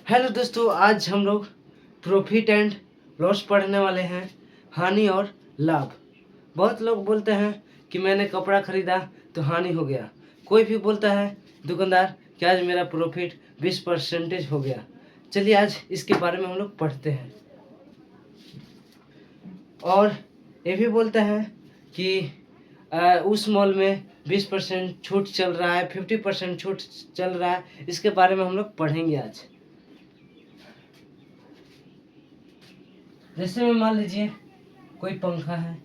Hello दोस्तों, आज हम लोग प्रॉफिट एंड लॉस पढ़ने वाले हैं, हानि और लाभ। बहुत लोग बोलते हैं कि मैंने कपड़ा खरीदा तो हानि हो गया। कोई भी बोलता है दुकानदार कि आज मेरा प्रॉफिट 20% हो गया। चलिए आज इसके बारे में हम लोग पढ़ते हैं। और ये भी बोलते हैं कि उस मॉल में 20% छूट चल रहा है, 50% छूट चल रहा है। इसके बारे में हम लोग पढ़ेंगे आज। जैसे में मान लीजिए कोई पंखा है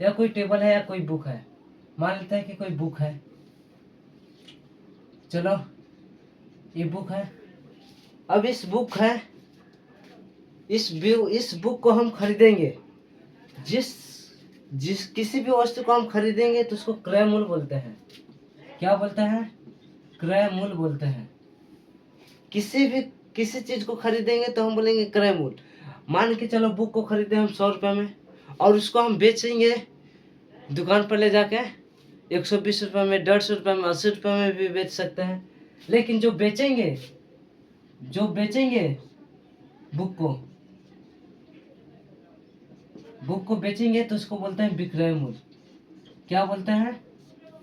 या कोई टेबल है या कोई बुक है। मान लेते हैं कि कोई बुक है। चलो, ये बुक है। अब इस बुक को हम खरीदेंगे। जिस जिस किसी भी वस्तु को हम खरीदेंगे तो उसको क्रय मूल्य बोलते हैं। क्या बोलते हैं? क्रय मूल्य बोलते हैं। किसी चीज को खरीदेंगे तो हम बोलेंगे क्रय मूल्य। मान के चलो बुक को खरीदे हम 100 रुपये में, और उसको हम बेचेंगे दुकान पर ले जाके 120 रुपये में, 150 रुपये में, 80 रुपये में भी बेच सकते हैं। लेकिन जो बेचेंगे बुक को बेचेंगे तो उसको बोलते हैं विक्रय मूल्य। क्या बोलते हैं?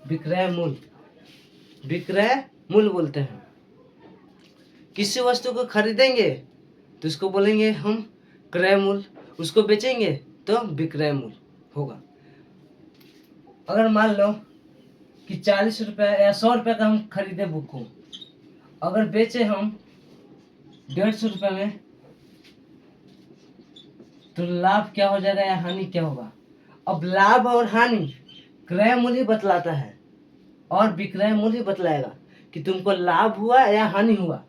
विक्रय मूल्य बोलते हैं। किसी वस्तु को खरीदेंगे तो उसको बोलेंगे हम क्रय मूल्य, उसको बेचेंगे तो विक्रय मूल्य होगा। अगर मान लो कि 40 रुपये या 100 रुपये का हम खरीदे बुक को, अगर बेचे हम 150 रुपये में, तो लाभ क्या हो जाएगा या हानि क्या होगा? अब लाभ और हानि क्रय मूल्य बतलाता है और विक्रय मूल्य बतलाएगा कि तुमको लाभ हुआ या हानि हुआ।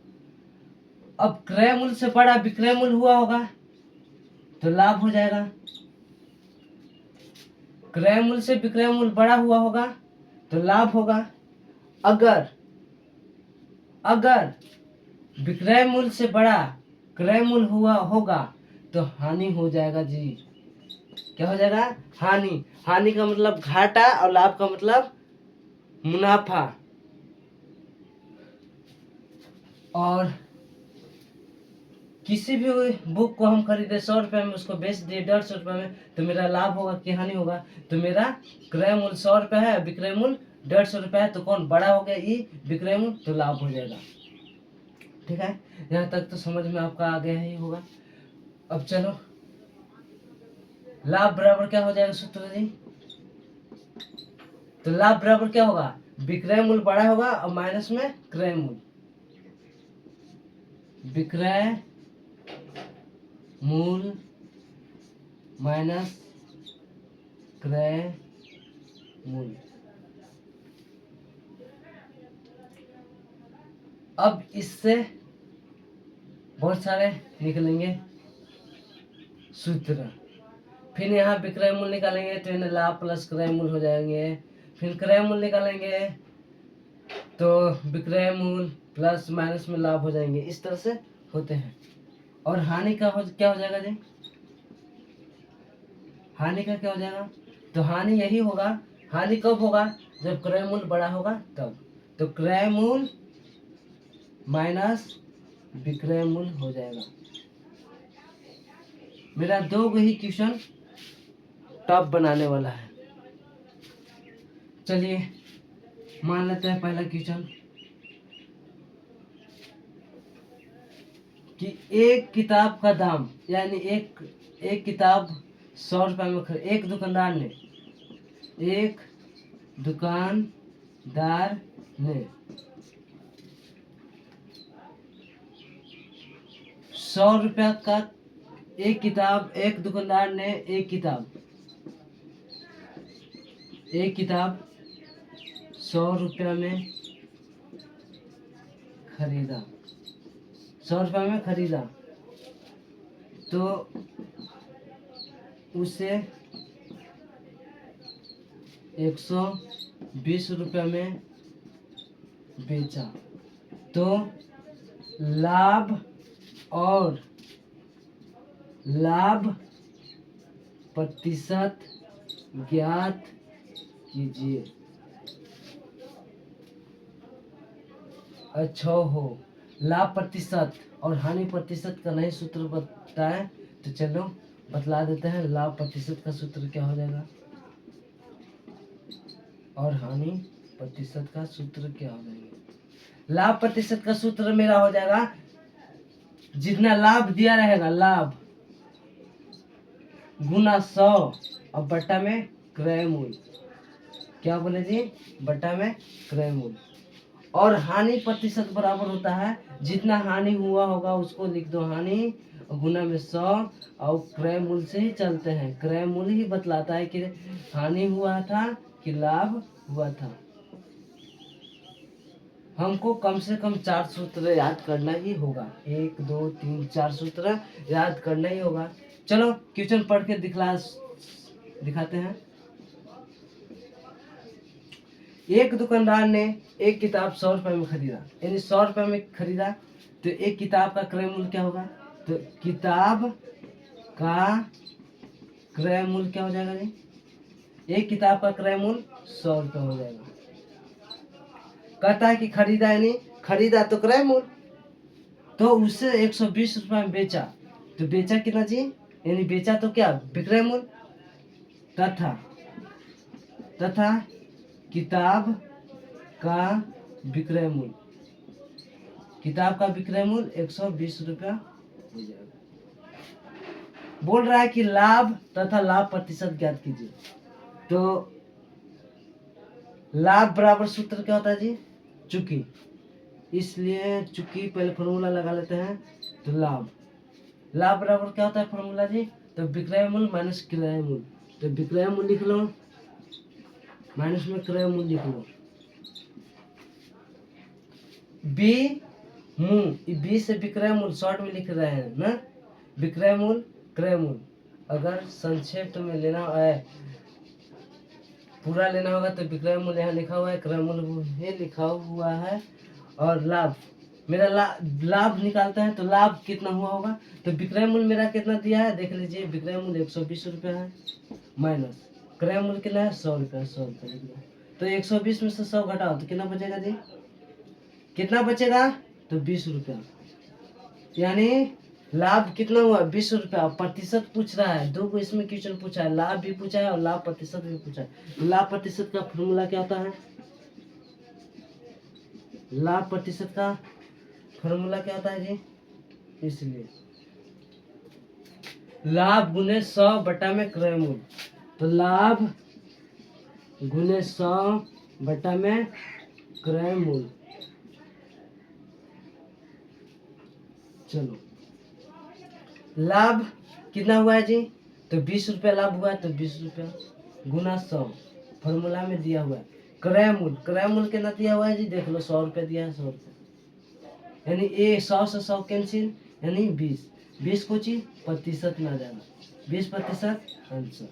अब क्रय मूल्य से बड़ा विक्रय मूल्य हुआ होगा तो लाभ हो जाएगा। क्रय मूल्य से विक्रय मूल्य बड़ा हुआ होगा तो लाभ होगा। अगर विक्रय मूल्य से बड़ा क्रय मूल्य हुआ होगा तो हानि हो जाएगा जी। क्या हो जाएगा? हानि। हानि का मतलब घाटा और लाभ का मतलब मुनाफा। और किसी भी बुक को हम खरीदे 100 रुपये में, उसको बेच दिए 150 रुपये में, तो मेरा लाभ होगा कि हानि होगा? तो मेरा क्रय मूल्य 100 रुपये है, विक्रय मूल्य 150 रुपये है, तो कौन बड़ा हो गया? ये विक्रय मूल्य, तो लाभ हो जाएगा। ठीक है, यहाँ तक तो समझ में आपका आ गया ही होगा। अब चलो, लाभ बराबर क्या हो जाएगा सूत्र जी? तो लाभ बराबर क्या होगा? विक्रय मूल्य बड़ा होगा और माइनस में क्रय मूल्य। विक्रय मूल्य माइनस क्रय मूल्य। अब इससे बहुत सारे निकलेंगे सूत्र। फिर यहाँ विक्रय मूल्य निकालेंगे तो इन्हें लाभ प्लस क्रय मूल्य हो जाएंगे। फिर क्रय मूल्य निकालेंगे तो विक्रय मूल्य प्लस माइनस में लाभ हो जाएंगे। इस तरह से होते हैं। और हानि का क्या हो जाएगा जी? हानि का क्या हो जाएगा? तो हानि यही होगा। हानि कब होगा? जब क्रय मूल्य बड़ा होगा तब। तो क्रय मूल्य माइनस विक्रय मूल्य हो जाएगा। मेरा 2 ही क्वेश्चन टॉप बनाने वाला है। चलिए मान लेते हैं पहला क्वेश्चन कि एक किताब का दाम, यानी एक किताब 100 रुपये में एक दुकानदार ने 100 रुपये का एक दुकानदार ने एक किताब 100 रुपये में खरीदा। 100 रुपये में खरीदा तो उसे 120 रुपये में बेचा। तो लाभ प्रतिशत ज्ञात कीजिए। अच्छा हो, लाभ प्रतिशत और हानि प्रतिशत का नहीं सूत्र बताए तो चलो बतला देते हैं। लाभ प्रतिशत का सूत्र क्या हो जाएगा और हानि प्रतिशत का सूत्र क्या हो जाएगा। लाभ प्रतिशत का सूत्र मेरा हो जाएगा जितना लाभ दिया रहेगा लाभ गुना 100 और बट्टा में क्रय मूल्य। क्या बोले जी बट्टा में क्रय मूल्य। और हानि प्रतिशत बराबर होता है जितना हानि हुआ होगा उसको लिख दो हानि गुना में 100 और क्रय मूल्य से ही चलते हैं। क्रय मूल्य ही बतलाता है कि हानि हुआ था कि लाभ हुआ था। हमको कम से कम 4 सूत्र याद करना ही होगा। 1 2 3 4 सूत्र याद करना ही होगा। चलो क्वेश्चन पढ़ के दिखाते हैं। एक दुकानदार ने एक किताब 100 रुपए में खरीदा, यानी 100 रुपए में खरीदा तो एक किताब का क्रय मूल्य क्या होगा। तो किताब का क्रय मूल्य क्या हो जाएगा जी। एक किताब का क्रय मूल्य 100 रुपए हो जाएगा। कहता है कि खरीदा यानी खरीदा तो क्रय मूल्य, तो उससे 120 रुपए में बेचा तो बेचा कितना जी, यानी बेचा तो क्या विक्रय मूल्य। तथा किताब का विक्रय मूल्य, किताब का विक्रय मूल्य 120 रुपया हो जाएगा। बोल रहा है कि लाभ तथा लाभ प्रतिशत ज्ञात कीजिए। तो लाभ बराबर सूत्र क्या होता है जी चूकी, इसलिए चूकी पहले फॉर्मूला लगा लेते हैं। तो लाभ बराबर क्या होता है फॉर्मूला जी, तो विक्रय मूल्य माइनस क्रय मूल्य। तो विक्रय मूल्य लिख लो माइनस में क्रय मूल्य लिख लो। बी से विक्रय मूल्य शॉर्ट में लिख रहे हैं ना, विक्रय मूल्य क्रय मूल्य। अगर संक्षेप में लेना है पूरा लेना होगा तो विक्रय मूल्य यहाँ लिखा हुआ है, क्रय मूल्य ये लिखा हुआ है। और लाभ मेरा लाभ निकालते हैं तो लाभ कितना हुआ होगा। तो विक्रय मूल्य मेरा कितना दिया है देख लीजिए, विक्रय मूल्य 120 रुपया है माइनस क्रय मूल्य कितना है 100 रुपया। 100 रुपया तो 120 में से 100 घटाओ तो कितना बचेगा जी, कितना बचेगा तो 20 रुपया। यानी लाभ कितना हुआ 20 रुपया। प्रतिशत पूछ रहा है, दो को इसमें क्वेश्चन पूछा है, लाभ भी पूछा है और लाभ प्रतिशत भी पूछा है। लाभ प्रतिशत का फॉर्मूला क्या होता है, लाभ प्रतिशत का फॉर्मूला क्या होता है जी, इसलिए लाभ गुने 100 बटा में क्रय मूल्य। तो लाभ गुने 100 बटा में क्रय मूल्य। चलो लाभ कितना हुआ है जी, तो 20 रुपया लाभ हुआ है तो 20 रुपया गुना 100 फॉर्मूला में दिया हुआ है। क्रय मूल्य कितना दिया हुआ है जी देख लो 100 रुपया दिया है 100 रुपया, यानी ये 100 से 100 कैंसिल यानी 20 को चीज प्रतिशत में आ जाएगा 20% आंसर।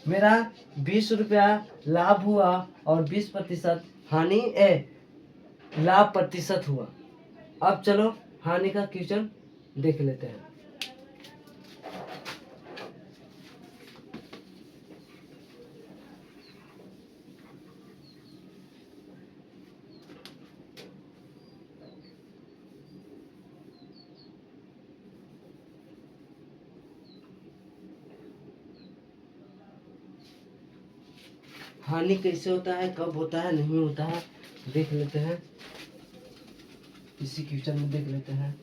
मेरा 20 रुपया लाभ हुआ और 20% हानि लाभ प्रतिशत हुआ। अब चलो हानि का क्वेश्चन देख लेते हैं। हानि कैसे होता है, कब होता है, नहीं होता है, देख लेते हैं। इसी क्वेश्चन में देख लेते हैं।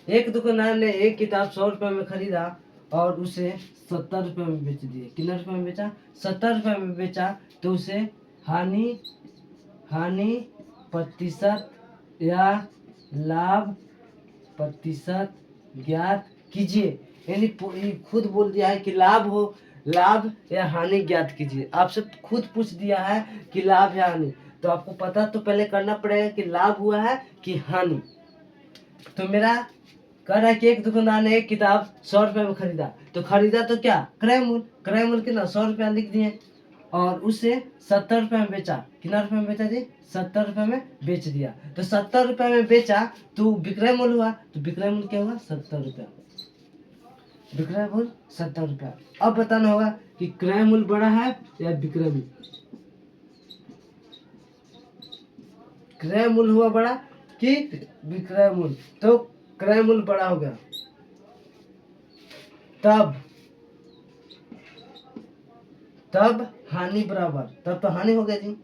एक दुकानदार ने एक किताब 100 रुपए में खरीदा और उसे 70 रुपए में बेच दिए। कितना रुपए में बेचा, 70 रुपए में बेचा। तो उसे हानि प्रतिशत या लाभ प्रतिशत ज्ञात कीजिए। यानी खुद बोल दिया है कि लाभ या हानि ज्ञात कीजिए। आपसे खुद पूछ दिया है कि लाभ या हानि, तो आपको पता तो पहले करना पड़ेगा कि लाभ हुआ है कि हानि। तो मेरा कह रहा है कि एक दुकानदार ने एक किताब 100 रुपए में खरीदा, तो खरीदा तो क्या क्रय मूल्य कितना 100 रुपया लिख दिए और उसे 70 रुपए में बेचा। कितना रुपए में बेचा जी, 70 रुपए में बेच दिया। तो 70 रुपए में बेचा तो विक्रय मूल्य हुआ, तो विक्रय मूल्य क्या हुआ 70 रुपया। विक्रय मूल्य 70 रुपया। अब बताना होगा कि क्रय मूल्य बड़ा है या विक्रय मूल्य। क्रय मूल्य हुआ बड़ा कि विक्रय मूल्य, तो क्रय मूल्य बड़ा हो गया। तब हानि बराबर, तब तो हानि हो गया जी।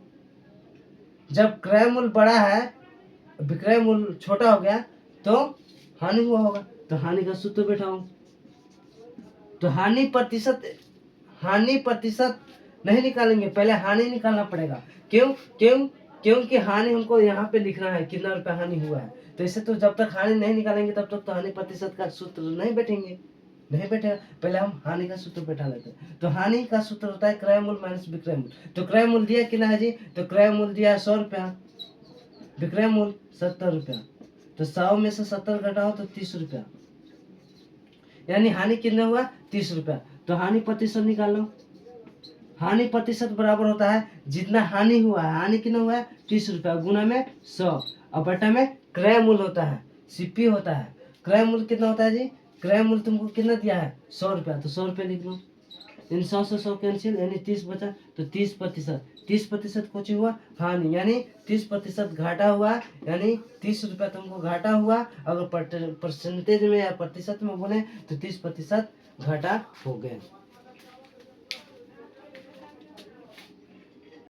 जब क्रय मूल्य बड़ा है, विक्रय मूल्य छोटा हो गया, तो हानि हुआ होगा। तो हानि का सूत्र बैठाओ। तो हानि प्रतिशत नहीं निकालेंगे, पहले हानि निकालना पड़ेगा। क्यों क्यों क्योंकि हानि हमको यहाँ पे लिखना है कितना रुपया हानि हुआ है। तो इससे तो जब तक हानि नहीं निकालेंगे तब तक तो हानि प्रतिशत का सूत्र नहीं बैठेंगे, नहीं बैठेगा। पहले हम हानि का सूत्र बैठा लेते हैं। तो हानि का सूत्र होता है क्रय मूल्य माइनस विक्रय मूल्य। तो क्रय मूल्य दिया कितना है जी, तो क्रय मूल्य दिया है 100 रुपया, विक्रय मूल्य 70 रुपया। तो 100 में से 70 घटाओ तो 30 रुपया, यानी हानि कितना हुआ 30 रुपया। तो हानि प्रतिशत निकाल लो। हानि प्रतिशत बराबर होता है जितना हानि हुआ है, हानि कितना हुआ है 30 रुपया, गुना में 100 और बटा में क्रय मूल्य होता है, सीपी होता है। क्रय मूल्य कितना होता है जी, क्रय मूल्य तुमको कितना दिया है 100 रुपया, तो 100 रुपया लिख लो। इन 100 से 100 कैंसिल, यानी 30 बचा, तो 30%। 30% कुछ हुआ हानि, यानी 30% घाटा हुआ, यानी 30 रुपया तुमको घाटा हुआ। अगर परसेंटेज में या प्रतिशत में बोले तो 30% घाटा हो गया।